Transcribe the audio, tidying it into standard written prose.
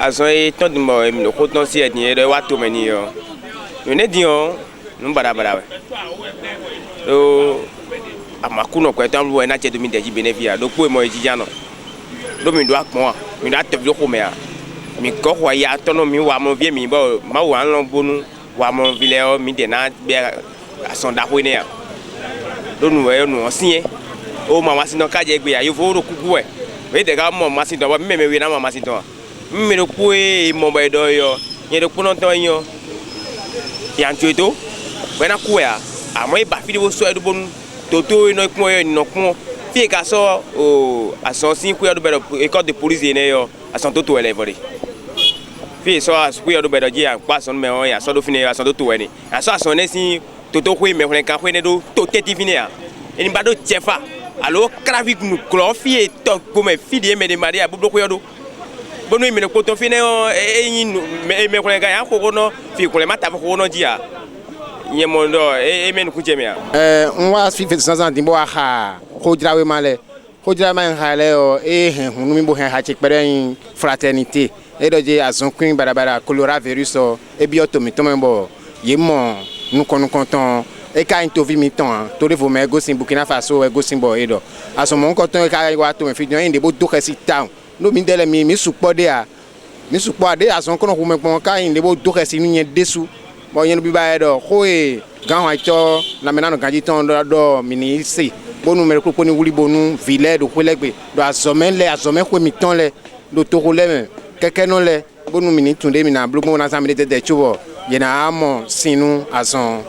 azon e ton de mo e ko ton si e ni e wa to meni yo yo ne di on no bara o amakuno ko tan wo na che 2010 benefia do po mo e jijano do mi do akpon mi da te bi ko me a mi ko wa ya to no mi wa mo vie mi bo ma wa lon bonu wa mo vile o mi de na be ason da ho ne a do nu we nu osin o ma wa sino ka je gbe ya yo fo ro kuku e we de ga mo ma sin do ba mi me we na ma sin do mi ro ku e mo ba do yo ye do ku no to yo ya ntueto we na ku ya amo e ba fi wo so e do bonu toto ino ku yo no ku fi ka so o ason sin ku yo do be e code de police ne yo ason toto ele vori fi so as ku yo do be do ji pa son me o ya so do fini ason toto we ni aso ason ne sin toto ku me ho kan ku ne do to teti fini ya eni ba do chefa alo traffic nu clofi e to ko me fi de me de maria bu do ku yo do bonu mi ne ko to fini o eyin me ko kan ya ko no fi ko le mata ko no ji ya nyemondo men ku jemia nwa fi fe sansan dimbo aha ko jirawe male ko jira ma hale o hunu mi bo ha che pere fraternité e doje azon queen barabara coronavirus o e bi otomi to mo ye mo nu konton e ka interview mi ton to revo me go sin Burkina Faso e go sin bo e do aso mo konton e ka wa to me fi inde bo do kesi town no mi dele mi supo de a mi supo ade azon kono ko me pon ka inde bo do kesi nu yen desu bon yen bi ba e do ko e gan wa cho na menano ganji ton do ministre bonu me ko ni wuli bonu village do kwelegbe do azomen ko mi ton le do to ko le me keke no le bonu mini tunde mi na blogbo na samede de chubo ye na amo sinu azon